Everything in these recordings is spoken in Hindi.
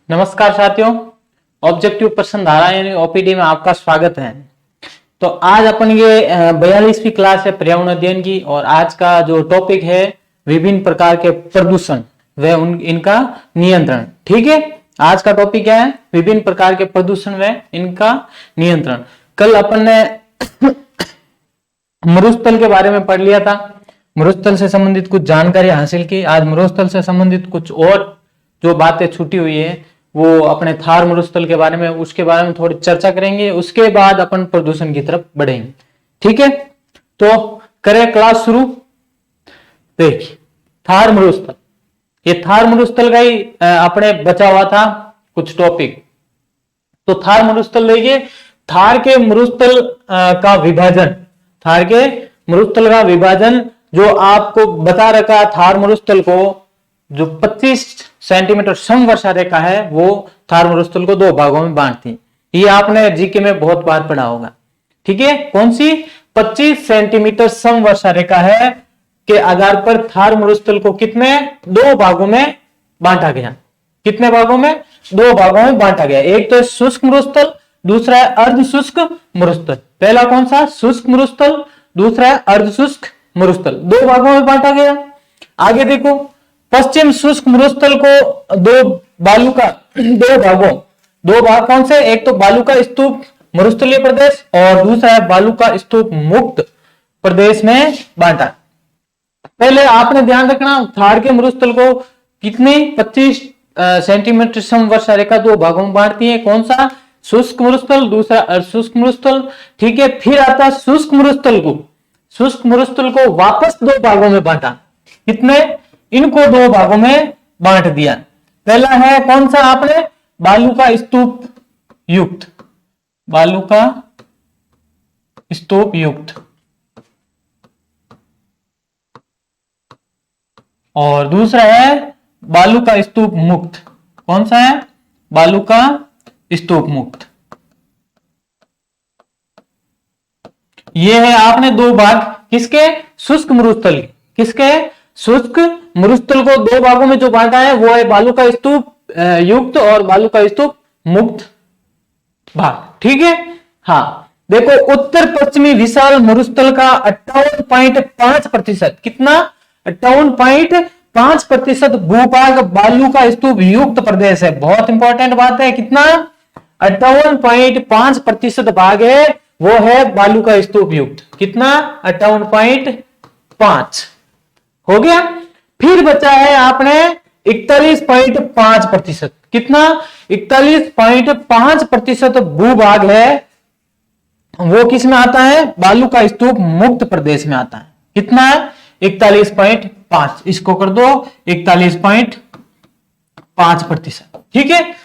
नमस्कार साथियों, ऑब्जेक्टिव प्रश्न धारा यानी ओपीडी में आपका स्वागत है। तो आज अपन ये 42वीं क्लास है पर्यावरण अध्ययन की और आज का जो टॉपिक है विभिन्न प्रकार के प्रदूषण व इनका नियंत्रण। ठीक है, आज का टॉपिक क्या है? विभिन्न प्रकार के प्रदूषण व इनका नियंत्रण। कल अपन ने मरुस्थल के बारे में पढ़ लिया था, मरुस्थल से संबंधित कुछ जानकारी हासिल की। आज मरुस्थल से संबंधित कुछ और जो बातें छूटी हुई है वो अपने थार मरुस्थल के बारे में, उसके बारे में थोड़ी चर्चा करेंगे। उसके बाद अपन प्रदूषण की तरफ बढ़ेंगे। ठीक है, तो करें क्लास शुरू। देखिए, थार मरुस्थल, ये थार मरुस्थल का ही अपने बचा हुआ था कुछ टॉपिक। तो थार मरुस्थल देखिए, थार के मरुस्थल का विभाजन, थार के मरुस्थल का विभाजन जो आपको बता रखा, थार मरुस्थल को जो 25 सेंटीमीटर समवर्षा रेखा है वो थार मरुस्थल को दो भागों में बांटती। ये आपने जीके में बहुत बार पढ़ा होगा। ठीक है, कौन सी? 25 सेंटीमीटर समवर्षा रेखा है के आधार पर थार मरुस्थल को कितने दो भागों में बांटा गया। कितने भागों में? दो भागों में बांटा गया। एक तो शुष्क मरुस्थल, दूसरा है अर्ध शुष्क मरुस्थल। पहला कौन सा? शुष्क मरुस्थल, दूसरा है अर्ध शुष्क मरुस्थल। दो भागों में बांटा गया। आगे देखो, पश्चिम शुष्क मरुस्थल को दो भाग कौन से? एक तो बालू का स्तूप मरुस्थलीय प्रदेश और दूसरा है बालू का स्तूप मुक्त प्रदेश में बांटा। पहले आपने ध्यान रखना, थार के मरुस्थल को कितनी 25 सेंटीमीटर समवर्षा रेखा दो भागों में बांटती है। कौन सा? शुष्क मरुस्थल, दूसरा अर्धशुष्क मरुस्थल। ठीक है, फिर आता शुष्क मरुस्थल को, शुष्क मरुस्थल को वापस दो भागों में बांटा। कितने? इनको दो भागों में बांट दिया। पहला है कौन सा? आपने बालू का स्तूप युक्त, बालू का स्तूप युक्त, और दूसरा है बालू का स्तूप मुक्त। कौन सा है? बालू का स्तूप मुक्त। ये है आपने दो भाग किसके? शुष्क मरुस्थल के। किसके? शुष्क मरुस्थल को दो भागों में जो बांटा है वो है बालू का स्तूप युक्त और बालू का स्तूप मुक्त भाग। ठीक है, हाँ देखो, उत्तर पश्चिमी विशाल मरुस्थल का 58.5%, कितना? 58.5% भूभाग बालू का स्तूप युक्त प्रदेश है। बहुत इंपॉर्टेंट बात है। कितना? 58.5% भाग है वो है बालू का स्तूप युक्त। कितना? 58.5 हो गया। फिर बचा है आपने 41.5%। कितना? 41.5% भूभाग है वो किस में आता है? बालू का स्तूप मुक्त प्रदेश में आता है। कितना है? 41.5। इसको कर दो 41.5%। ठीक है,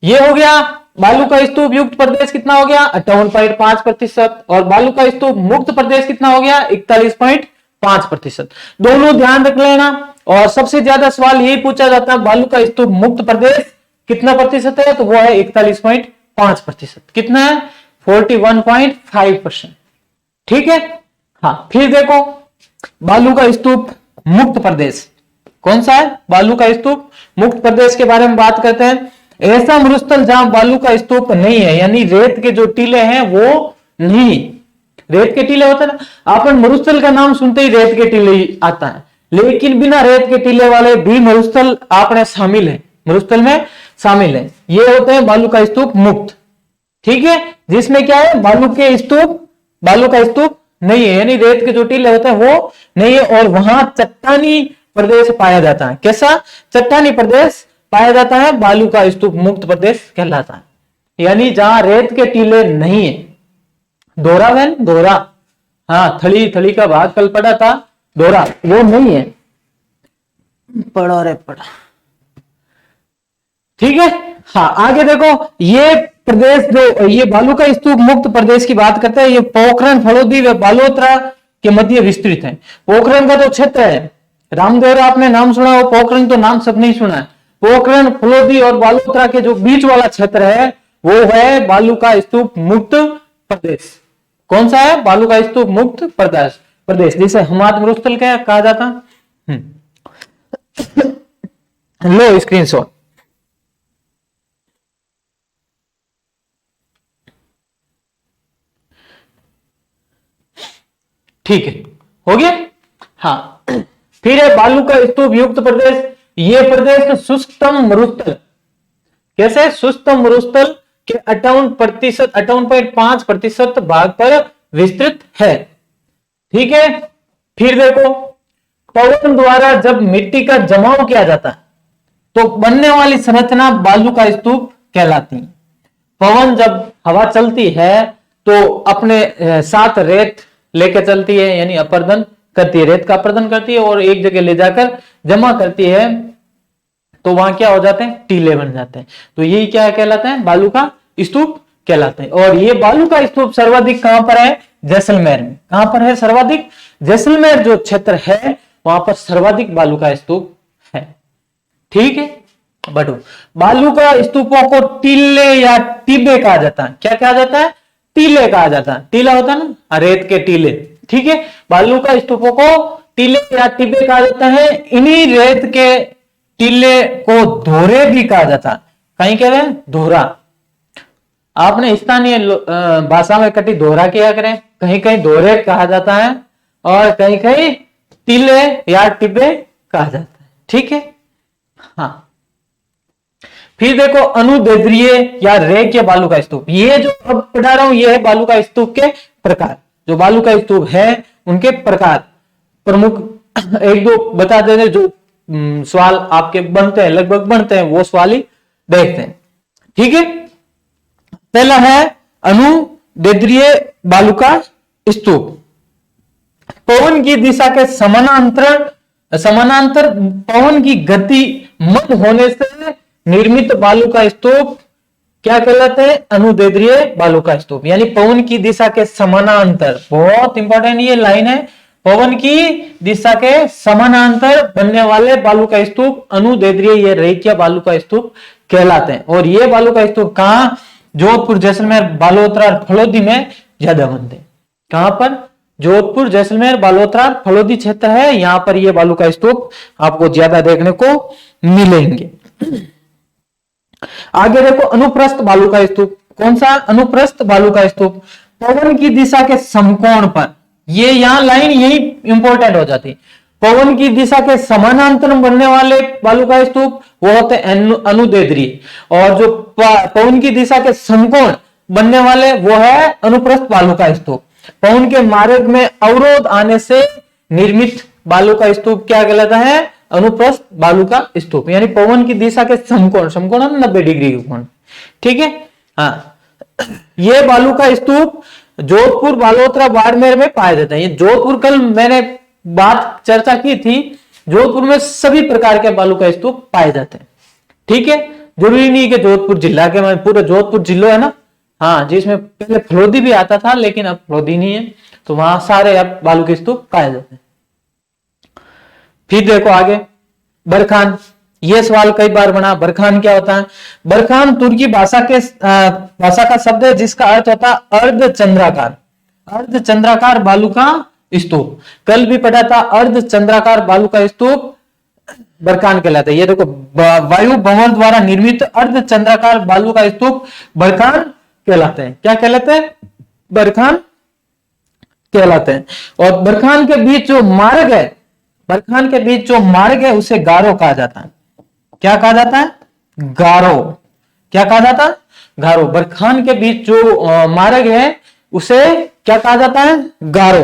ये हो गया। बालू का स्तूप युक्त प्रदेश कितना हो गया? 58.5%। और बालू का स्तूप मुक्त प्रदेश कितना हो गया? 41.5%। दोनों ध्यान रख लेना। और सबसे ज्यादा सवाल यही पूछा जाता है, बालू का स्तूप मुक्त प्रदेश कितना प्रतिशत है? तो वो है 41.5%। कितना है? 41.5%। ठीक है, हाँ फिर देखो, बालू का स्तूप मुक्त प्रदेश कौन सा है? बालू का स्तूप मुक्त प्रदेश के बारे में बात करते हैं। ऐसा मरुस्थल जहां बालू का स्तूप नहीं है, यानी रेत के जो टीले हैं वो नहीं, रेत के टीले होते हैं ना, अपन मरुस्थल का नाम सुनते ही रेत के टीले आता है, लेकिन बिना रेत के टीले वाले भी मरुस्थल आपने शामिल है, मरुस्थल में शामिल है। ये होते हैं बालू का स्तूप मुक्त। ठीक है, जिसमें क्या है? बालू का स्तूप नहीं है, यानी रेत के जो टीले होते हैं वो नहीं है, और वहां चट्टानी प्रदेश पाया जाता है। कैसा? चट्टानी प्रदेश पाया जाता है, बालू का स्तूप मुक्त प्रदेश कहलाता है। यानी जहां रेत के टीले नहीं है, दोहरा, हाँ थली का भाग कल पढ़ा था, दोहरा वो नहीं है। पढ़ा। ठीक है, हाँ आगे देखो, ये प्रदेश जो ये बालू का स्तूप मुक्त प्रदेश की बात करते हैं, ये पोखरण, फलोदी व बालोतरा के मध्य विस्तृत है। पोखरण का जो क्षेत्र है, रामदेवरा आपने नाम सुना हो, पोखरण तो नाम सब नहीं सुना है। पोखरण, फलोदी और बालोतरा के जो बीच वाला क्षेत्र है वो है बालू का स्तूप मुक्त प्रदेश। कौन सा है? बालू का स्तूप मुक्त प्रदेश, जिसे हिमात मरुस्थल कहा जाता। लो स्क्रीनशॉट। ठीक है, हो गया। हाँ, फिर है बालू का स्तूप युक्त प्रदेश। ये प्रदेश शुष्कतम मरुस्थल, कैसे शुष्कतम मरुस्थल के 58.5% भाग पर विस्तृत है। ठीक है, फिर देखो पवन द्वारा जब मिट्टी का जमाव किया जाता है तो बनने वाली संरचना बालू का स्तूप कहलाती है। पवन जब हवा चलती है तो अपने साथ रेत लेके चलती है, यानी अपर्दन करती है, रेत का अपर्दन करती है और एक जगह ले जाकर जमा करती है, तो वहां क्या हो जाते हैं, टीले बन जाते हैं। तो यही क्या कहलाते हैं, बालू का स्तूप कहलाते हैं। और ये बालू का स्तूप सर्वाधिक कहां पर है, जैसलमेर में। कहां पर है सर्वाधिक, जैसलमेर जो क्षेत्र है वहां पर सर्वाधिक बालू का स्तूप है। ठीक है बटू, बालू का स्तूपों को टीले या टिबे कहा जाता है। क्या कहा जाता है, टीले कहा जाता है। टीला होता है ना, रेत के टीले। ठीक है, बालू का स्तूपों को टीले या टिबे कहा जाता है। इन्हीं रेत के टीले को धोरे भी कहा जाता है। कहीं कह रहे हैं धोरा, आपने स्थानीय भाषा में कटी धोरा किया करें, कहीं कहीं धोरे कहा जाता है और कहीं कहीं टीले या टिबे कहा जाता है। ठीक है, हाँ। फिर देखो अनुदैर्ध्य या रेखीय बालू का स्तूप। ये जो अब पढ़ा रहा हूं ये है बालू का स्तूप के प्रकार। जो बालू का स्तूप है उनके प्रकार प्रमुख एक दो बता देते, जो सवाल आपके बनते हैं, लगभग बनते हैं, वो सवाल ही देखते हैं। ठीक है, पहला है अनुदैर्ध्य बालू का स्तूप। पवन की दिशा के समानांतर पवन की गति मंद होने से निर्मित बालू का स्तूप क्या कहलाते हैं, अनुदैर्ध्य बालू का स्तूप। यानी पवन की दिशा के समानांतर, बहुत इंपॉर्टेंट ये लाइन है, पवन की दिशा के समानांतर बनने वाले बालू का स्तूप अनुदैर्ध्य या रेखीय बालू का स्तूप कहलाते हैं। और ये बालू का स्तूप कहां, जोधपुर, जैसलमेर, बालोतरा और फलोदी में ज्यादा बनते हैं। कहां पर, जोधपुर, जैसलमेर, बालोतरा, फलोदी क्षेत्र है, यहां पर ये बालू का स्तूप आपको ज्यादा देखने को मिलेंगे। आगे देखो अनुप्रस्थ बालू का स्तूप। कौन सा, अनुप्रस्थ बालू का स्तूप। पवन की दिशा के समकोण पर, ये यहां लाइन यही इंपॉर्टेंट हो जाती। पवन की दिशा के समानांतर बनने वाले बालू का स्तूप वो होते हैं अनुदैर्ध्य, और जो पवन की दिशा के समकोण बनने वाले वो है अनुप्रस्थ बालू का स्तूप। पवन के मार्ग में अवरोध आने से निर्मित बालू का स्तूप क्या कहलाता है, अनुप्रस्थ बालू का स्तूप। यानी पवन की दिशा के समकोण, समकोण 90 डिग्री का कोण। ठीक है, हाँ। ये बालू का स्तूप जोधपुर, बालोतरा, बाड़मेर में पाए जाते हैं। ये जोधपुर, कल मैंने बात चर्चा की थी, जोधपुर में सभी प्रकार के बालू का स्तूप पाए जाते हैं। ठीक है, जरूरी नहीं कि जोधपुर जिला के, पूरा जोधपुर जिला है ना, हाँ, जिसमें पहले फलोदी भी आता था लेकिन अब फलोदी नहीं है, तो वहां सारे अब बालू के स्तूप पाए जाते हैं। फिर देखो आगे बरखान। ये सवाल कई बार बना, बरखान क्या होता है। बरखान तुर्की भाषा का शब्द है जिसका अर्थ होता है अर्धचंद्राकार। अर्धचंद्राकार बालू का स्तूप, कल भी पढ़ा था, अर्धचंद्राकार बालू का स्तूप बरखान कहलाता है। ये देखो वायु भंवर द्वारा निर्मित अर्धचंद्राकार बालू का स्तूप बरखान कहलाते हैं। क्या कहलाते हैं, बरखान कहलाते हैं। और बरखान के बीच जो मार्ग है, बरखान के बीच जो मार्ग है उसे गारो कहा जाता है। क्या कहा जाता है, गारो। क्या कहा जाता है, गारो। बरखान के बीच जो मार्ग है उसे क्या कहा जाता है, गारो।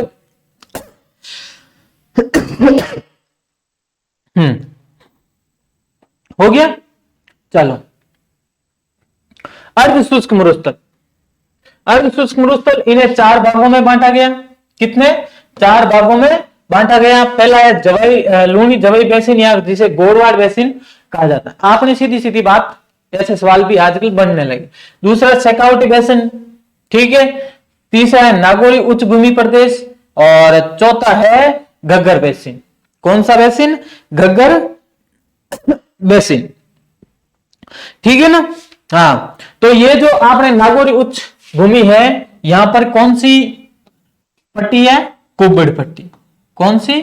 हो गया, चलो। अर्ध शुष्क मरुस्थल। अर्ध शुष्क मरुस्थल, इन्हें 4 भागों में बांटा गया। कितने, 4 भागों में बांटा गया। पहला है जवाई, लूणी जवाई बेसिन, या जिसे गोरवाड़ बेसिन कहा जाता है। आपने सीधी सीधी बात, ऐसे सवाल भी आजकल बनने लगे। दूसरा शेखावटी बेसिन, ठीक है। तीसरा है नागौरी उच्च भूमि प्रदेश, और चौथा है घग्गर बेसिन। कौन सा बेसिन, घग्गर बेसिन। ठीक है ना, हाँ। तो ये जो आपने नागौरी उच्च भूमि है, यहां पर कौन सी पट्टी है, कुब्बड़ पट्टी। कौन सी,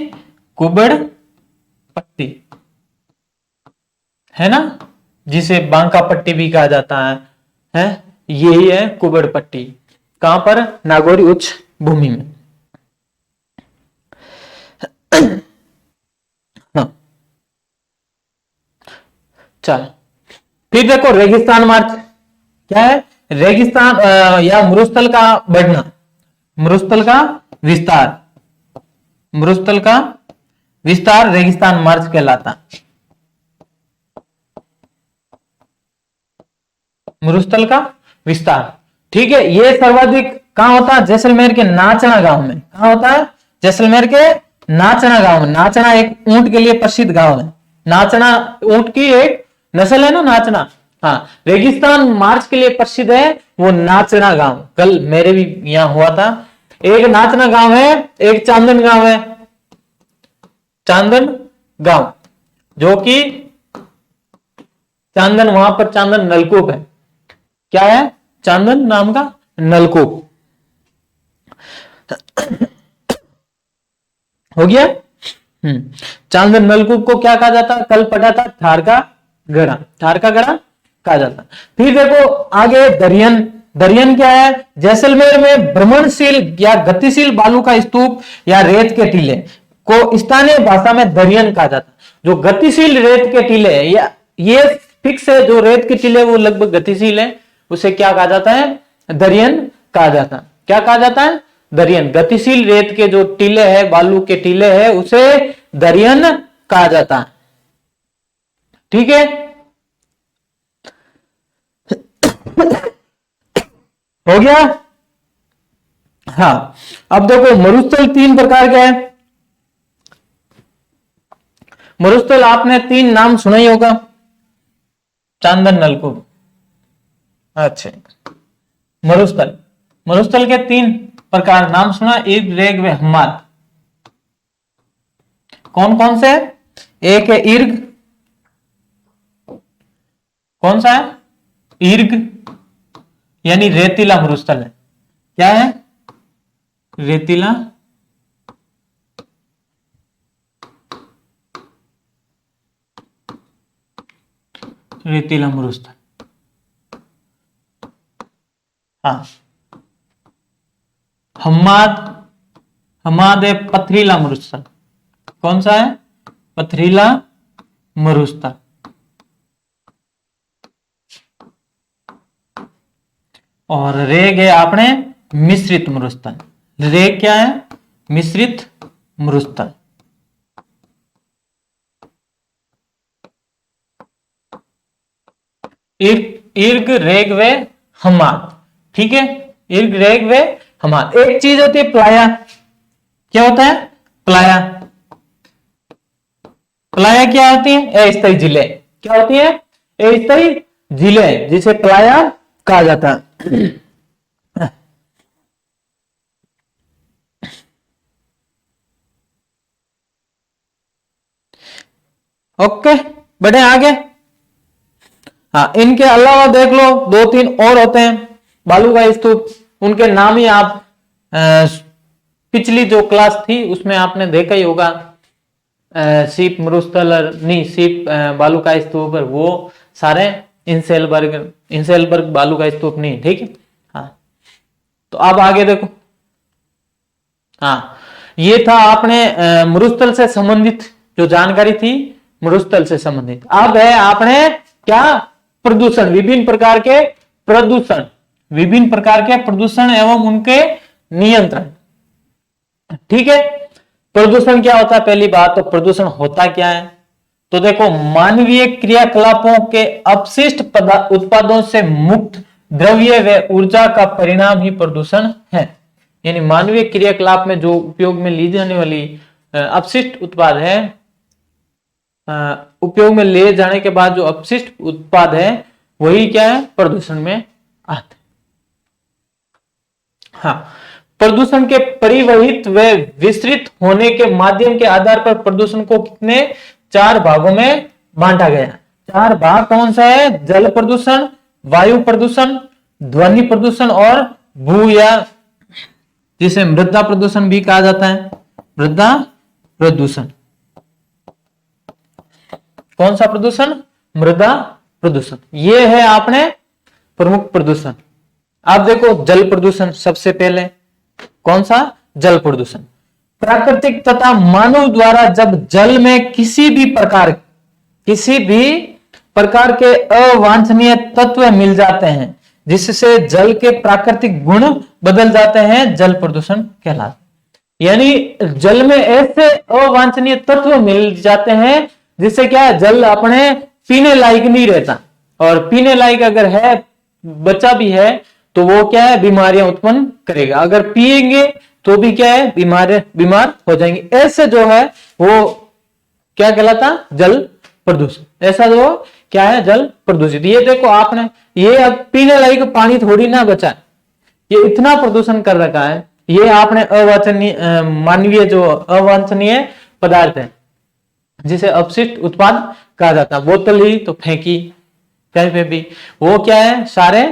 कुब्बड़ पट्टी है ना, जिसे बांका पट्टी भी कहा जाता है यही है कुब्बड़ पट्टी। कहां पर, नागौरी उच्च भूमि में। चल, फिर देखो रेगिस्तान मार्च क्या है, रेगिस्तान या मरुस्थल का बढ़ना, मरुस्थल का विस्तार, मरुस्थल का विस्तार रेगिस्तान मार्च कहलाता। मरुस्थल का विस्तार, ठीक है। ये सर्वाधिक कहां होता है, जैसलमेर के नाचना गांव में। कहां होता है, जैसलमेर के नाचना गांव में। नाचना एक ऊंट के लिए प्रसिद्ध गांव है। नाचना ऊंट की एक नस्ल है ना, नाचना। हाँ, रेगिस्तान मार्च के लिए प्रसिद्ध है वो नाचना गांव। कल मेरे भी यहां हुआ था। एक नाचना गांव है, एक चांदन गांव है, चांदन गांव, जो कि चांदन, वहां पर चांदन नलकूप है। क्या है, चांदन नाम का नलकूप। हो गया। चांदन नलकूप को क्या कहा जाता, कल पढ़ा था, थार का गड़ा, थार का गड़ा कहा जाता। फिर देखो आगे दरियन। दरियन क्या है, जैसलमेर में भ्रमणशील या गतिशील बालू का स्तूप या रेत के टीले को स्थानीय भाषा में दरियन कहा जाता। जो गतिशील रेत के टीले है, या ये फिक्स है, जो रेत के टीले वो लगभग गतिशील है, उसे क्या कहा जाता है, दरियन कहा जाता। क्या कहा जाता है, दरियन। गतिशील रेत के जो टीले हैं, बालू के टीले हैं, उसे दरियन कहा जाता है। ठीक है, हो गया। हाँ, अब देखो मरुस्थल तीन प्रकार के हैं। मरुस्थल आपने तीन नाम सुना ही होगा, चांदन नलकूप। अच्छा, मरुस्थल, मरुस्थल के तीन प्रकार नाम सुना, इर्ग, रेग व हम्माद। कौन कौन से, एक है इर्ग, कौन सा है, इर्ग यानी रेतीला मरुस्थल है। क्या है, रेतीला, रेतीला मरुस्थल। हाँ, हम्माद, हम्माद है पथरीला मरुस्थल। कौन सा है, पथरीला मरुस्थल। और रेग है आपने मिश्रित मरुस्थल। रेग क्या है, मिश्रित मरुस्थल। इर्ग, रेग व हम्माद। ठीक है, इर्ग, रेग व हम्माद। एक चीज होती है प्लाया। क्या होता है, प्लाया। प्लाया क्या होती है, अस्थायी झीलें। क्या होती है, अस्थायी झीलें, जिसे प्लाया कहा जाता है। ओके, बढ़े आगे। हाँ, इनके अलावा देख लो दो तीन और होते हैं बालू का स्तूप। उनके नाम ही आप पिछली जो क्लास थी उसमें आपने देखा ही होगा, सीप मरुस्थल, नहीं सीप बालू का स्तूप, वो सारे इंसेलबर्ग, इंसेलबर्ग बालू का स्तूप नहीं। ठीक है, हाँ। तो अब आगे देखो। हाँ, ये था आपने मरुस्थल से संबंधित जो जानकारी थी, मरुस्थल से संबंधित। अब है आपने क्या, प्रदूषण, विभिन्न प्रकार के प्रदूषण, विभिन्न प्रकार के प्रदूषण एवं उनके नियंत्रण। ठीक है, प्रदूषण क्या होता है, पहली बात तो प्रदूषण होता क्या है। तो देखो, मानवीय क्रियाकलापों के अपशिष्ट उत्पादों से मुक्त द्रव्य व ऊर्जा का परिणाम ही प्रदूषण है। यानी मानवीय क्रियाकलाप में जो उपयोग में ली जाने वाली अपशिष्ट उत्पाद है, उपयोग में ले जाने के बाद जो अपशिष्ट उत्पाद है, वही क्या है, प्रदूषण में आते। हाँ, प्रदूषण के परिवहित व विस्तृत होने के माध्यम के आधार पर प्रदूषण को कितने, चार भागों में बांटा गया। चार भाग कौन सा है, जल प्रदूषण, वायु प्रदूषण, ध्वनि प्रदूषण और भू या जिसे मृदा प्रदूषण भी कहा जाता है, मृदा प्रदूषण। कौन सा प्रदूषण, मृदा प्रदूषण। ये है आपने प्रमुख प्रदूषण। अब देखो जल प्रदूषण सबसे पहले। कौन सा, जल प्रदूषण। प्राकृतिक तथा मानव द्वारा जब जल में किसी भी प्रकार के अवांछनीय तत्व मिल जाते हैं, जिससे जल के प्राकृतिक गुण बदल जाते हैं, जल प्रदूषण कहलाता है। यानी जल में ऐसे अवांछनीय तत्व मिल जाते हैं जिससे क्या है, जल अपने पीने लायक नहीं रहता, और पीने लायक अगर है, बच्चा भी है, तो वो क्या है, बीमारियां उत्पन्न करेगा। अगर पिएंगे तो भी क्या है, बीमार हो जाएंगे। ऐसे जो है वो क्या कहलाता, जल प्रदूषण। ऐसा जो क्या है, जल प्रदूषित। ये देखो आपने, ये अब पीने लायक पानी थोड़ी ना बचा, ये इतना प्रदूषण कर रखा है। ये आपने अवांछनीय मानवीय जो अवांछनीय पदार्थ है, जिसे अपशिष्ट उत्पाद कहा जाता है। बोतल ही तो फेंकी कहीं पे भी, वो क्या है, सारे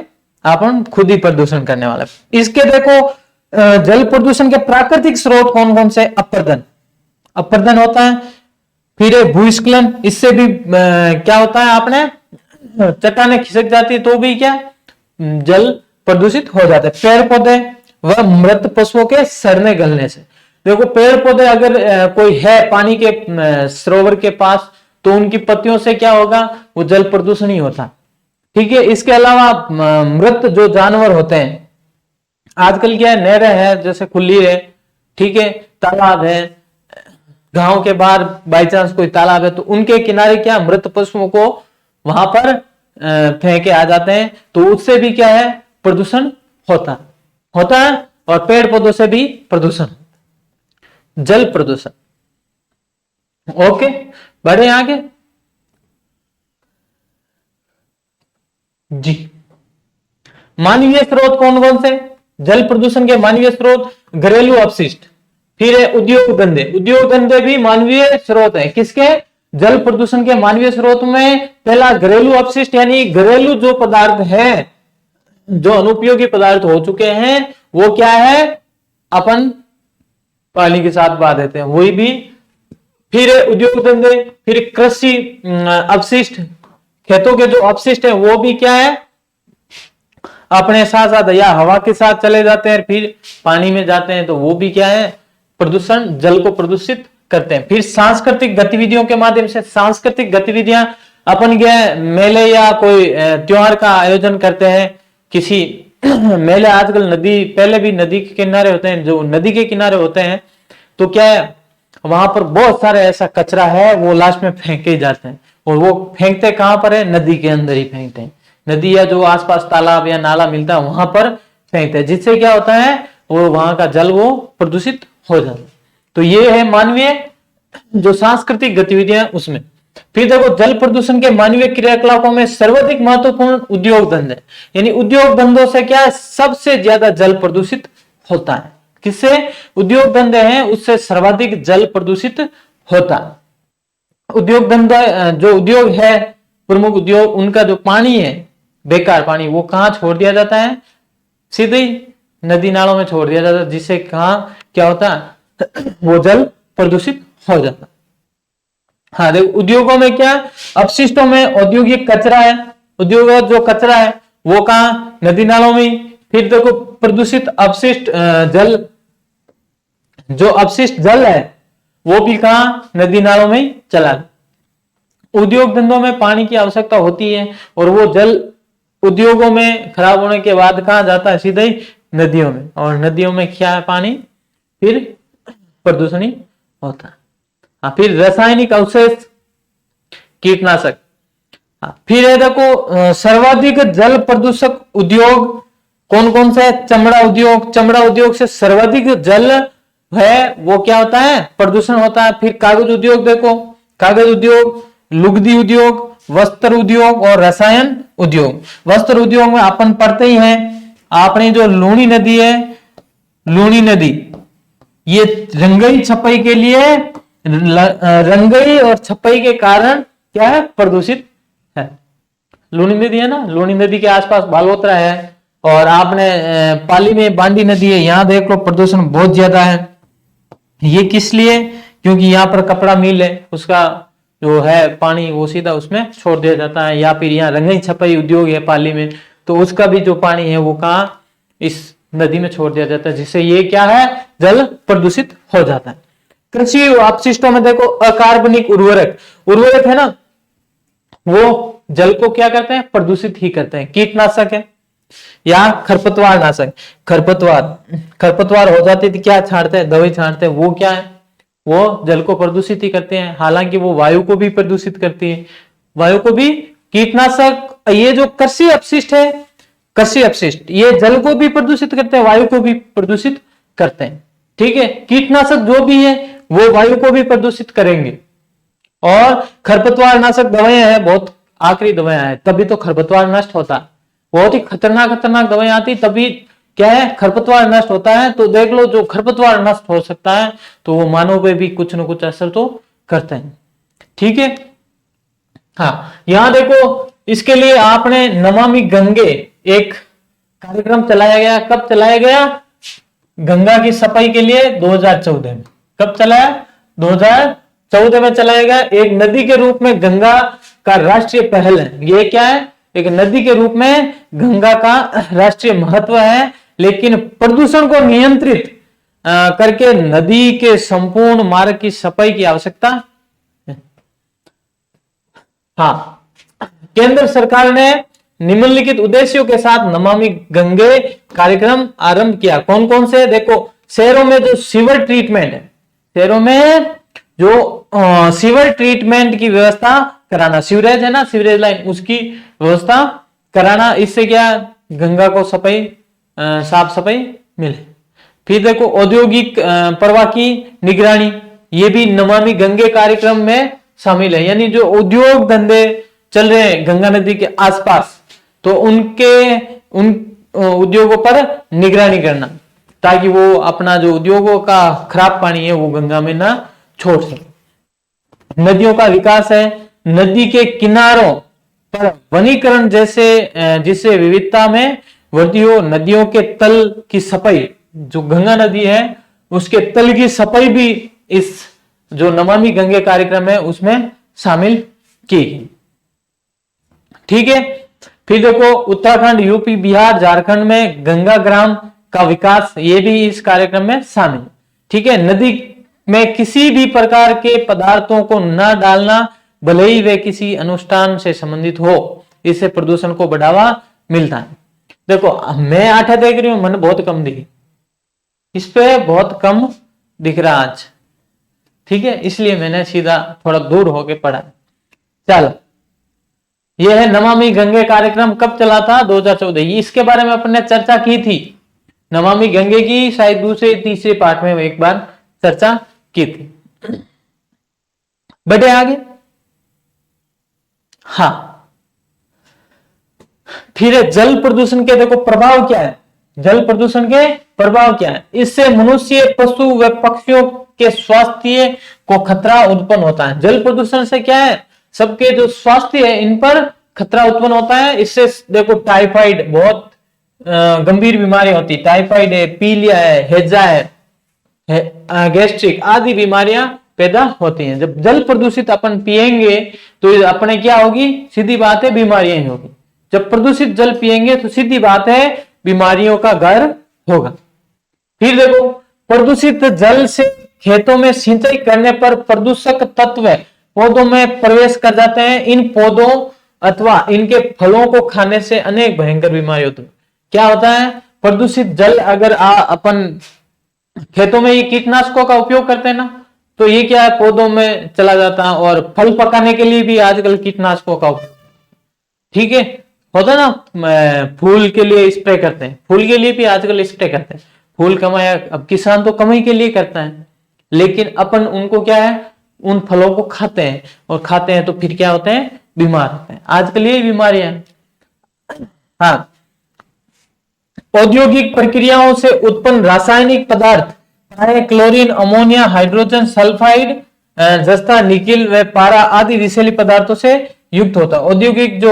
अपन खुद ही प्रदूषण करने वाले। इसके देखो जल प्रदूषण के प्राकृतिक स्रोत कौन कौन से? अपरदन होता है, फिर भूस्खलन, इससे भी क्या होता है, आपने चट्टाने खिसक जाती है तो भी क्या, जल प्रदूषित हो जाता है। पेड़ पौधे व मृत पशुओं के सड़ने गलने से। देखो पेड़ पौधे अगर कोई है पानी के सरोवर के पास, तो उनकी पत्तियों से क्या होगा, वो जल प्रदूषण ही होता। ठीक है। इसके अलावा मृत जो जानवर होते हैं, आजकल क्या है, नहरें है जैसे खुली है, ठीक है, तालाब है, गांव के बाहर बाई चांस कोई तालाब है, तो उनके किनारे क्या, मृत पशुओं को वहां पर फेंके आ जाते हैं, तो उससे भी क्या है, प्रदूषण होता है। और पेड़ पौधों से भी प्रदूषण, जल प्रदूषण। ओके, बढ़े आगे जी। मानवीय स्रोत कौन कौन से? जल प्रदूषण के मानवीय स्रोत, घरेलू अपशिष्ट, फिर है उद्योग गंदे। उद्योग गंदे भी मानवीय स्रोत है। किसके? जल प्रदूषण के मानवीय स्रोत में पहला घरेलू अपशिष्ट, यानी घरेलू जो पदार्थ है, जो अनुपयोगी पदार्थ हो चुके हैं, वो क्या है, अपन पानी के साथ बहा देते हैं, वही भी। फिर उद्योग धंधे, फिर कृषि अपशिष्ट, खेतों के जो अपशिष्ट है वो भी क्या है, अपने साथ साथ या हवा के साथ चले जाते हैं, फिर पानी में जाते हैं, तो वो भी क्या है, प्रदूषण, जल को प्रदूषित करते हैं। फिर सांस्कृतिक गतिविधियों के माध्यम से, सांस्कृतिक गतिविधियां, अपन क्या मेले या कोई त्योहार का आयोजन करते हैं, किसी मेले, आजकल नदी, पहले भी नदी के किनारे होते हैं, जो नदी के किनारे होते हैं, तो क्या है, वहां पर बहुत सारे ऐसा कचरा है, वो लास्ट में फेंके जाते हैं, और वो फेंकते कहां पर है, नदी के अंदर ही फेंकते हैं। नदी या जो आसपास तालाब या नाला मिलता है वहां पर फेंकते हैं, जिससे क्या होता है, वो वहां का जल वो प्रदूषित हो जाता है। तो ये है मानवीय जो सांस्कृतिक गतिविधियां उसमें। फिर देखो जल प्रदूषण के मानवीय क्रियाकलापों में सर्वाधिक महत्वपूर्ण उद्योग धंधे, यानी उद्योग धंधों से क्या है, सबसे ज्यादा जल प्रदूषित होता है। किससे? उद्योग धंधे हैं उससे सर्वाधिक जल प्रदूषित होता है। उद्योग धंधा, जो उद्योग है, प्रमुख उद्योग, उनका जो पानी है, बेकार पानी, वो कहां छोड़ दिया जाता है, सीधे नदी नालों में छोड़ दिया जाता है, जिससे कहां क्या होता है, वो जल प्रदूषित हो जाता है। हाँ देखो, उद्योगों में क्या, अपशिष्टों में औद्योगिक कचरा है, उद्योग जो कचरा है वो कहां, नदी नालों में। फिर देखो प्रदूषित अपशिष्ट जल, जो अपशिष्ट जल है वो भी कहां, नदी नालों में चला। उद्योग धंधों में पानी की आवश्यकता होती है, और वो जल उद्योगों में खराब होने के बाद कहां जाता है, सीधे ही नदियों में, और नदियों में क्या है, पानी फिर प्रदूषण ही होता है। फिर रासायनिक अवशेष, कीटनाशक। फिर है देखो सर्वाधिक जल प्रदूषक उद्योग कौन कौन से? चमड़ा उद्योग। चमड़ा उद्योग से सर्वाधिक जल है वो क्या होता है, प्रदूषण होता है। फिर कागज उद्योग, देखो कागज उद्योग, लुगदी उद्योग, वस्त्र उद्योग और रसायन उद्योग। वस्त्र उद्योग में अपन पढ़ते ही हैं, आपने जो लूनी नदी है, लूनी नदी, ये रंगई छपाई के लिए, रंगई और छपाई के कारण क्या है, प्रदूषित है। लूनी नदी है ना, लूनी नदी के आसपास बालोतरा है, और आपने पाली में बांडी नदी है, यहां देख लो प्रदूषण बहुत ज्यादा है। ये किस लिए? क्योंकि यहाँ पर कपड़ा मिल है, उसका जो है पानी वो सीधा उसमें छोड़ दिया जाता है, या फिर यहाँ रंगई छपाई उद्योग है पाली में, तो उसका भी जो पानी है वो कहाँ, इस नदी में छोड़ दिया जाता है, जिससे ये क्या है, जल प्रदूषित हो जाता है। कृषि अपशिष्टों में देखो अकार्बनिक उर्वरक, उर्वरक है ना, वो जल को क्या करते हैं, प्रदूषित ही करते हैं। कीटनाशक है या खरपतवार नाशक, खरपतवार हो जाती थी, क्या छांटते हैं, दवाई छांटते हैं, वो क्या है, वो जल को प्रदूषित ही करते हैं। हालांकि वो वायु को भी प्रदूषित करती है, वायु को भी। कीटनाशक, ये जो कृषि अपशिष्ट है, कृषि अपशिष्ट, ये जल को भी प्रदूषित करते हैं, वायु को भी प्रदूषित करते हैं। ठीक है, कीटनाशक जो भी है वो वायु को भी प्रदूषित करेंगे। और खरपतवार नाशक दवाएं हैं, बहुत आखिरी दवाएं हैं, तभी तो खरपतवार नष्ट होता है। बहुत ही खतरनाक दवाएं आती तभी क्या है, खरपतवार नष्ट होता है। तो देख लो, जो खरपतवार नष्ट हो सकता है तो वो मानव पे भी कुछ न कुछ असर तो करता है। ठीक है, हाँ, यहां देखो, इसके लिए आपने नमामि गंगे एक कार्यक्रम चलाया गया। कब चलाया गया, गंगा की सफाई के लिए 2014 में। कब चलाया, 2014 में चलाया गया। एक नदी के रूप में गंगा का राष्ट्रीय पहल है। ये क्या है, एक नदी के रूप में गंगा का राष्ट्रीय महत्व है। लेकिन प्रदूषण को नियंत्रित करके नदी के संपूर्ण मार्ग की सफाई की आवश्यकता है। हाँ, केंद्र सरकार ने निम्नलिखित उद्देश्यों के साथ नमामि गंगे कार्यक्रम आरंभ किया। कौन कौन से, देखो, शहरों में जो सीवर ट्रीटमेंट है, शहरों में जो सीवर ट्रीटमेंट की व्यवस्था कराना, सीवरेज है ना, सीवरेज लाइन, उसकी व्यवस्था कराना। इससे क्या, गंगा को सफाई, साफ सफाई मिले। फिर देखो, औद्योगिक प्रवाह की निगरानी, ये भी नमामि गंगे कार्यक्रम में शामिल है। यानी जो उद्योग धंधे चल रहे हैं गंगा नदी के आसपास, तो उन उद्योगों पर निगरानी करना, ताकि वो अपना जो उद्योगों का खराब पानी है वो गंगा में ना छोड़ सके। नदियों का विकास है, नदी के किनारों पर वनीकरण जैसे, जिससे विविधता में वृद्धि हो। नदियों के तल की सफाई, जो गंगा नदी है उसके तल की सफाई भी इस जो नमामि गंगे कार्यक्रम है उसमें शामिल की गई। ठीक है, फिर देखो, उत्तराखंड, यूपी, बिहार, झारखंड में गंगा ग्राम का विकास, ये भी इस कार्यक्रम में शामिल। ठीक है, नदी में किसी भी प्रकार के पदार्थों को न डालना, भले ही वे किसी अनुष्ठान से संबंधित हो, इससे प्रदूषण को बढ़ावा मिलता है। देखो, मैं 8 देख रही हूं, मन बहुत कम दिखी, इस पे बहुत कम दिख रहा आज। ठीक है, इसलिए मैंने सीधा थोड़ा दूर होके पढ़ा। चलो, यह है नमामि गंगे कार्यक्रम कब चला था, 2014। इसके बारे में अपन ने चर्चा की थी, नमामि गंगे की शायद दूसरे तीसरे पार्ट में एक बार चर्चा की थी। बढ़े आगे। हाँ, फिर जल प्रदूषण के देखो प्रभाव क्या है, जल प्रदूषण के प्रभाव क्या है। इससे मनुष्य, पशु व पक्षियों के स्वास्थ्य को खतरा उत्पन्न होता है। जल प्रदूषण से क्या है, सबके जो स्वास्थ्य है इन पर खतरा उत्पन्न होता है। इससे देखो, टाइफाइड, बहुत गंभीर बीमारी होती है, टाइफाइड है, पीलिया है, हैजा है, गैस्ट्रिक आदि बीमारियां पैदा होती हैं। जब जल प्रदूषित अपन पिएंगे तो अपने क्या होगी, सीधी बात है, बीमारियां ही होगी। जब प्रदूषित जल पिएंगे तो सीधी बात है, बीमारियों का घर होगा। फिर देखो, प्रदूषित जल से खेतों में सिंचाई करने पर प्रदूषक तत्व पौधों में प्रवेश कर जाते हैं। इन पौधों अथवा इनके फलों को खाने से अनेक भयंकर बीमारी होती है। क्या होता है, प्रदूषित जल अगर अपन खेतों में ये कीटनाशकों का उपयोग करते हैं ना, तो ये क्या है, पौधों में चला जाता है। और फल पकाने के लिए भी आजकल कीटनाशकों का उपयोग, ठीक है, होता ना, फूल के लिए स्प्रे करते हैं, फूल के लिए भी आजकल स्प्रे करते हैं। फूल कमाया, अब किसान तो कमाई के लिए करता है, लेकिन अपन उनको क्या है, उन फलों को खाते हैं, और खाते हैं तो फिर क्या होते हैं, बीमार होते हैं। आजकल ये बीमारियां। हाँ, औद्योगिक प्रक्रियाओं से उत्पन्न रासायनिक पदार्थ क्लोरीन, अमोनिया, हाइड्रोजन सल्फाइड जस्ता, निकिल व पारा आदि विषैली पदार्थों से युक्त होता है। औद्योगिक जो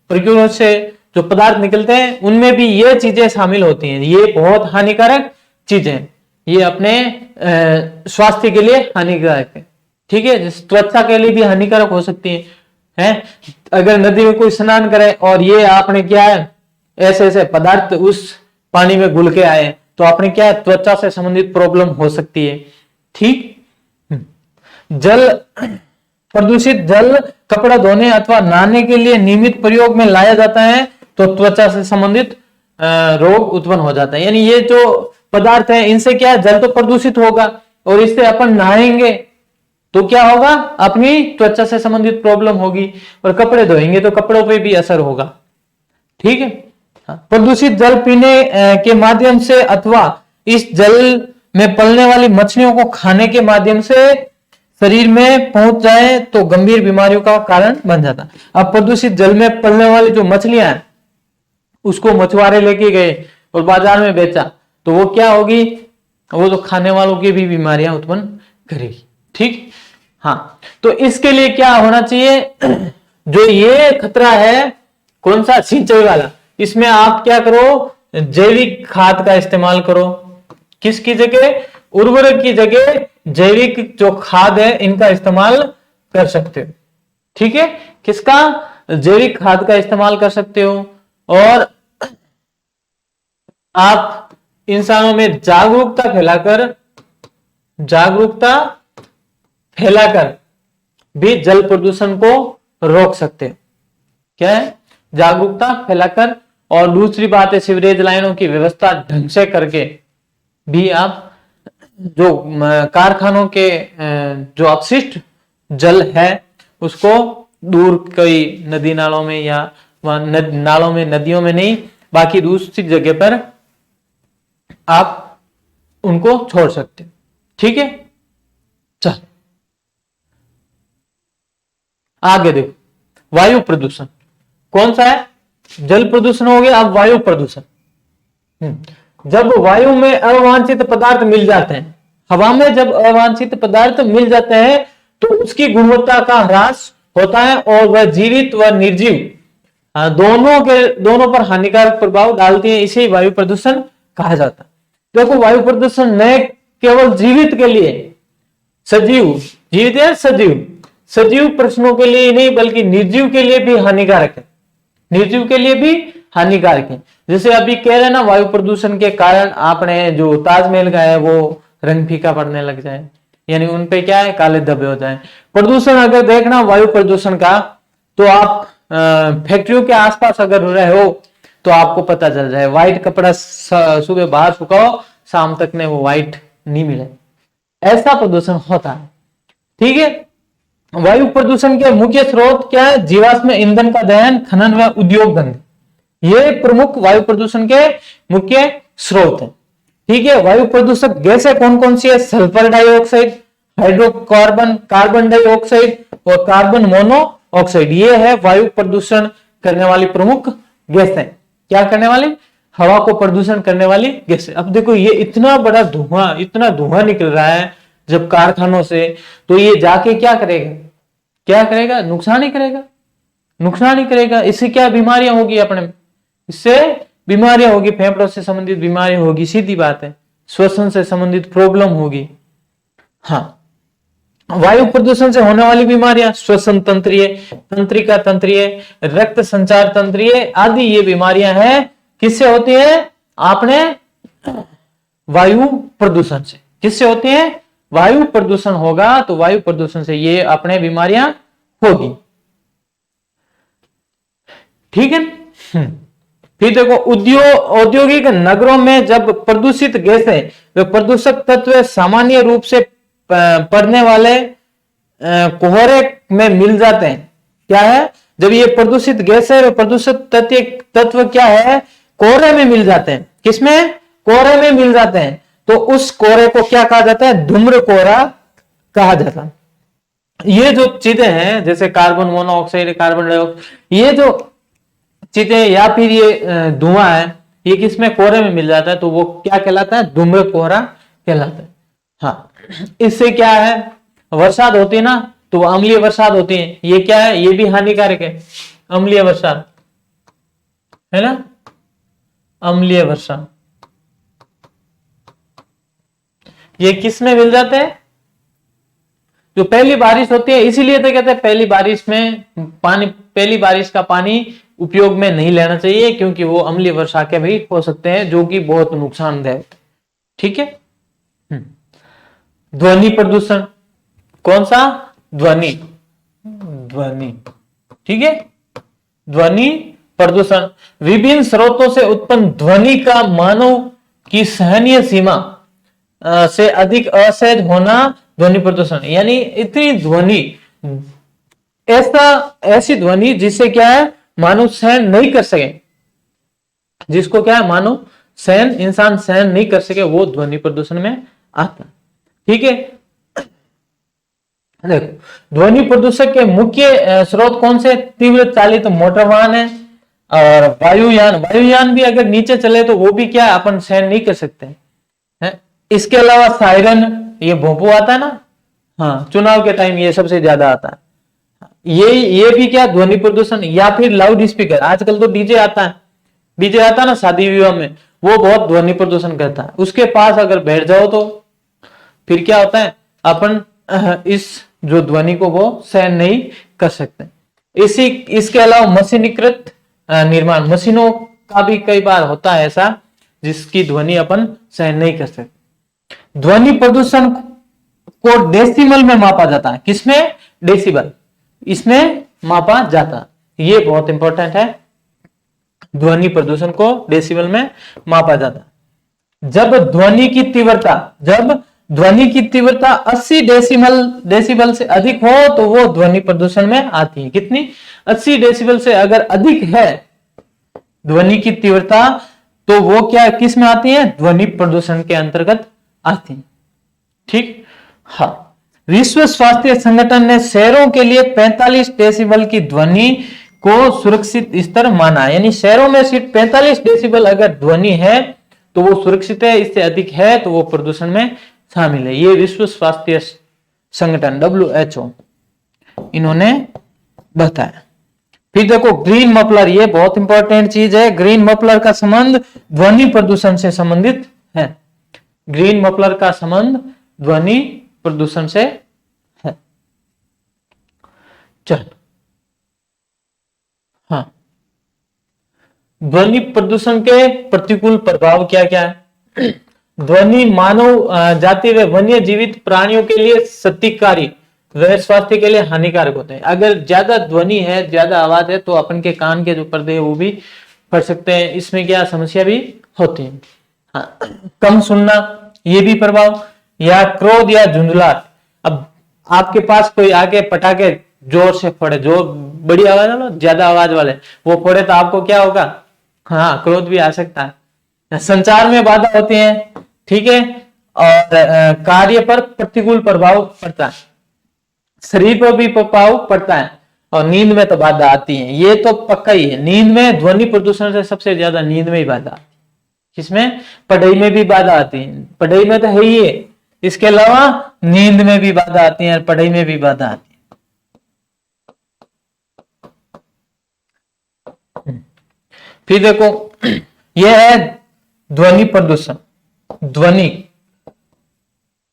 प्रक्रियाओं से जो पदार्थ निकलते हैं उनमें भी ये चीजें शामिल होती हैं। ये बहुत हानिकारक चीजें, ये अपने स्वास्थ्य के लिए हानिकारक है। ठीक है, त्वचा के लिए भी हानिकारक हो सकती है। अगर नदी में कोई स्नान करे और ये आपने क्या है, ऐसे ऐसे पदार्थ उस पानी में घुल के आए, तो आपने क्या है, त्वचा से संबंधित प्रॉब्लम हो सकती है। ठीक, जल प्रदूषित जल कपड़ा धोने अथवा नहाने के लिए नियमित प्रयोग में लाया जाता है तो त्वचा से संबंधित रोग उत्पन्न हो जाता है। यानी ये जो पदार्थ है इनसे क्या जल तो प्रदूषित होगा और इससे अपन नहाएंगे तो क्या होगा, अपनी त्वचा से संबंधित प्रॉब्लम होगी, और कपड़े धोएंगे तो कपड़ों पे भी असर होगा। ठीक है। प्रदूषित जल पीने के माध्यम से अथवा इस जल में पलने वाली मछलियों को खाने के माध्यम से शरीर में पहुंच जाए तो गंभीर बीमारियों का कारण बन जाता है। अब प्रदूषित जल में पलने वाली जो मछलियां हैं उसको मछुआरे लेके गए और बाजार में बेचा तो वो क्या होगी, वो तो खाने वालों की भी बीमारियां उत्पन्न करेगी। ठीक। हाँ, तो इसके लिए क्या होना चाहिए, जो ये खतरा है कौन सा, सिंचाई वाला, इसमें आप क्या करो, जैविक खाद का इस्तेमाल करो। किसकी जगह, उर्वरक की जगह जैविक जो खाद है इनका इस्तेमाल कर सकते हो। ठीक है, किसका, जैविक खाद का इस्तेमाल कर सकते हो। और आप इंसानों में जागरूकता फैलाकर भी जल प्रदूषण को रोक सकते हैं। क्या है, जागरूकता फैलाकर। और दूसरी बात है, सीवरेज लाइनों की व्यवस्था ढंग से करके भी आप जो कारखानों के जो अपशिष्ट जल है उसको दूर कोई नदी नालों में या नालों में, नदियों में नहीं, बाकी दूसरी जगह पर आप उनको छोड़ सकते। ठीक है, चल आगे देखो, वायु प्रदूषण कौन सा है, जल प्रदूषण हो गया। अब वायु प्रदूषण, जब वायु में अवांछित पदार्थ मिल जाते हैं, हवा में जब अवांछित पदार्थ मिल जाते हैं तो उसकी गुणवत्ता का ह्रास होता है और वह जीवित व निर्जीव दोनों पर हानिकारक प्रभाव डालती है। इसे वायु प्रदूषण कहा जाता है। देखो, वायु प्रदूषण न केवल जीवित के लिए, सजीव, जीवित या सजीव प्रश्नों के लिए नहीं बल्कि निर्जीव के लिए भी हानिकारक है। निर्जीव के लिए भी हानिकारक है। जैसे अभी कह रहे हैं ना, वायु प्रदूषण के कारण आपने जो ताजमहल का है वो रंग फीका पड़ने लग जाए, यानी उनपे क्या है, काले धब्बे हो जाए। प्रदूषण अगर देखना वायु प्रदूषण का, तो आप फैक्ट्रियों के आसपास अगर रहे हो तो आपको पता चल जाए, व्हाइट कपड़ा सुबह बाहर सुखाओ, शाम तक ने वो व्हाइट नहीं मिले, ऐसा प्रदूषण होता है। ठीक है। वायु प्रदूषण के मुख्य स्रोत क्या है, जीवाश्म ईंधन का दहन, खनन व उद्योग धंधे, ये प्रमुख वायु प्रदूषण के मुख्य स्रोत है। ठीक है। वायु प्रदूषक गैसें कौन कौन सी है, sulphur dioxide, hydrocarbon, carbon dioxide और कार्बन मोनोऑक्साइड, ये है वायु प्रदूषण करने वाली प्रमुख गैसें। क्या करने वाली, हवा को प्रदूषण करने वाली गैसें। अब देखो, ये इतना बड़ा धुआं, इतना धुआं निकल रहा है जब कारखानों से, तो ये जाके क्या करेगा, नुकसान ही करेगा। इससे क्या बीमारियां होगी अपने, इससे बीमारियां होगी, फेफड़ों से संबंधित बीमारियां होगी, सीधी बात है, श्वसन से संबंधित प्रॉब्लम होगी। हाँ, वायु प्रदूषण से होने वाली बीमारियां, श्वसन तंत्रीय, तंत्रिका तंत्रीय, रक्त संचार तंत्रीय आदि ये बीमारियां हैं, किससे होती है, आपने वायु प्रदूषण से। किससे होती है, वायु प्रदूषण होगा तो वायु प्रदूषण से ये अपने बीमारियां होगी। ठीक है। फिर देखो, औद्योगिक नगरों में जब प्रदूषित गैसें वे प्रदूषक तत्व सामान्य रूप से पड़ने वाले कोहरे में मिल जाते हैं। क्या है, जब ये प्रदूषित गैस है, प्रदूषित तत्व क्या है, कोहरे में मिल जाते हैं। किसमें, कोहरे में मिल जाते हैं। तो उस कोहरे को क्या कहा जाता है, धूम्र कोहरा कहा जाता है। ये जो चीजें हैं जैसे कार्बन मोनोऑक्साइड, कार्बन डाइऑक्साइड, ये जो चीजें या फिर ये धुआं है, ये किसमें, कोहरे में मिल जाता है, तो वो क्या कहलाता है, धूम्र कोहरा कहलाता है। हाँ, इससे क्या है, बरसात होती है ना, तो अम्लीय बरसात होती है, ये क्या है, ये भी हानिकारक है, अम्लीय बरसात है ना, अम्लीय वर्षा, ये किस में मिल जाते हैं, जो पहली बारिश होती है। इसीलिए तो कहते हैं पहली बारिश में पानी, पहली बारिश का पानी उपयोग में नहीं लेना चाहिए, क्योंकि वो अम्लीय वर्षा के भी हो सकते हैं, जो कि बहुत नुकसानदायक। ठीक है। ध्वनि प्रदूषण, कौन सा, ध्वनि, ध्वनि। ठीक है, ध्वनि प्रदूषण विभिन्न स्रोतों से उत्पन्न ध्वनि का मानव की सहनीय सीमा से अधिक असहज होना ध्वनि प्रदूषण। यानी इतनी ध्वनि, ऐसी ध्वनि जिससे क्या है मानव सहन नहीं कर सके, जिसको क्या है मानव सहन, इंसान सहन नहीं कर सके, वो ध्वनि प्रदूषण में आता। ठीक है, देखो ध्वनि प्रदूषक के मुख्य स्रोत कौन से? तीव्र चालित मोटर वाहन है और वायुयान। वायुयान भी अगर नीचे चले तो वो भी क्या अपन सहन नहीं कर सकते हैं। इसके अलावा सायरन, ये भोंपू आता है ना, हाँ चुनाव के टाइम ये सबसे ज्यादा आता है। ये भी क्या ध्वनि प्रदूषण। या फिर लाउड स्पीकर, आजकल तो डीजे आता है, डीजे आता है ना शादी विवाह में, वो बहुत ध्वनि प्रदूषण करता है। उसके पास अगर बैठ जाओ तो फिर क्या होता है, अपन इस जो ध्वनि को वो सहन नहीं कर सकते। इसके अलावा मशीनीकृत निर्माण, मशीनों का भी कई बार होता है ऐसा जिसकी ध्वनि अपन सहन नहीं कर सकते। ध्वनि प्रदूषण को डेसिबल में मापा जाता है। किसमें? डेसिबल, इसमें मापा जाता। ये बहुत इंपॉर्टेंट है, ध्वनि प्रदूषण को डेसिबल में मापा जाता। जब ध्वनि की तीव्रता 80 डेसिबल से अधिक हो तो वो ध्वनि प्रदूषण में आती है। कितनी? 80 डेसिबल से अगर अधिक है ध्वनि की तीव्रता तो वो क्या किस में आती है? ध्वनि प्रदूषण के अंतर्गत आती है। ठीक, हाँ। विश्व स्वास्थ्य संगठन ने शहरों के लिए 45 डेसिबल की ध्वनि को सुरक्षित स्तर माना। यानी शहरों में सिर्फ 45 डेसिबल अगर ध्वनि है तो वो सुरक्षित है, इससे अधिक है तो वो प्रदूषण में शामिल है। ये विश्व स्वास्थ्य संगठन WHO इन्होंने बताया। फिर देखो ग्रीन मफलर, ये बहुत इंपॉर्टेंट चीज है। ग्रीन मफलर का संबंध ध्वनि प्रदूषण से संबंधित है। ग्रीन मफलर का संबंध ध्वनि प्रदूषण से है। चल, हाँ, ध्वनि प्रदूषण के प्रतिकूल प्रभाव क्या क्या है? ध्वनि मानव जाति व वन्य जीवित प्राणियों के लिए क्षतिकारी व स्वास्थ्य के लिए हानिकारक होते हैं। अगर ज्यादा ध्वनि है, ज्यादा आवाज है तो अपन के कान के जो पर्दे है वो भी फट सकते हैं। इसमें क्या समस्या भी होती है। हाँ, कम सुनना, ये भी प्रभाव। या क्रोध या झुंझलाहट, अब आपके पास कोई आके पटाखे जोर से फोड़े, जो बड़ी आवाज वाला, ज्यादा आवाज वाले वो फोड़े तो आपको क्या होगा? हाँ, क्रोध भी आ सकता है। संचार में बाधा होती है। ठीक है, और कार्य पर प्रतिकूल प्रभाव पड़ता है, शरीर पर भी प्रभाव पड़ता है, और नींद में तो बाधा आती है। ये तो पक्का ही है, नींद में ध्वनि प्रदूषण से सबसे ज्यादा नींद में ही बाधा। किसमें? पढ़ाई में भी बाधा आती है, पढ़ाई में तो है ही है, इसके अलावा नींद में भी बाधा आती है और पढ़ाई में भी बाधा आती है। फिर देखो यह है ध्वनि प्रदूषण। ध्वनि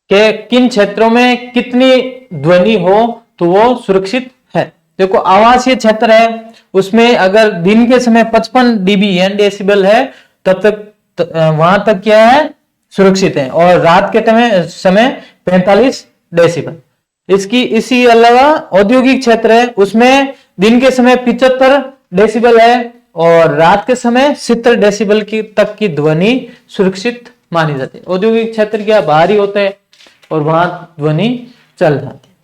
के किन क्षेत्रों में कितनी ध्वनि हो तो वो सुरक्षित है। देखो आवासीय क्षेत्र है, उसमें अगर दिन के समय 55 dB डेसिबल है तब तक वहां तक क्या है? सुरक्षित है, और रात के समय 45 डेसिबल। इसी अलावा औद्योगिक क्षेत्र है, उसमें दिन के समय 75 डेसिबल है और रात के समय 70 डेसिबल तक की ध्वनि सुरक्षित मानी जाती है। औद्योगिक क्षेत्र क्या बाहरी होते हैं और वहां ध्वनि चल जाती है।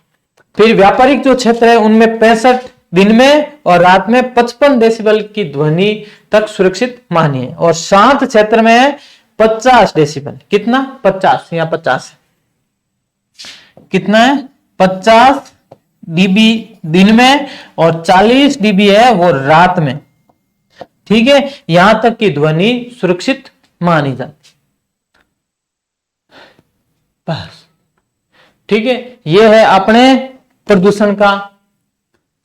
फिर व्यापारिक जो क्षेत्र है उनमें 65 दिन में और रात में 55 डेसिबल की ध्वनि तक सुरक्षित मानी है, और शांत क्षेत्र में है 50 डेसिबल। कितना? 50 या 50 कितना है? 50 dB दिन में और 40 dB है वो रात में। ठीक है, यहां तक की ध्वनि सुरक्षित मानी जाती। बस, ठीक है, ये है अपने प्रदूषण का,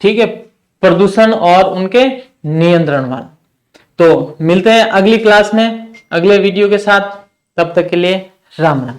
ठीक है, प्रदूषण और उनके नियंत्रण वाला। तो मिलते हैं अगली क्लास में अगले वीडियो के साथ, तब तक के लिए राम राम।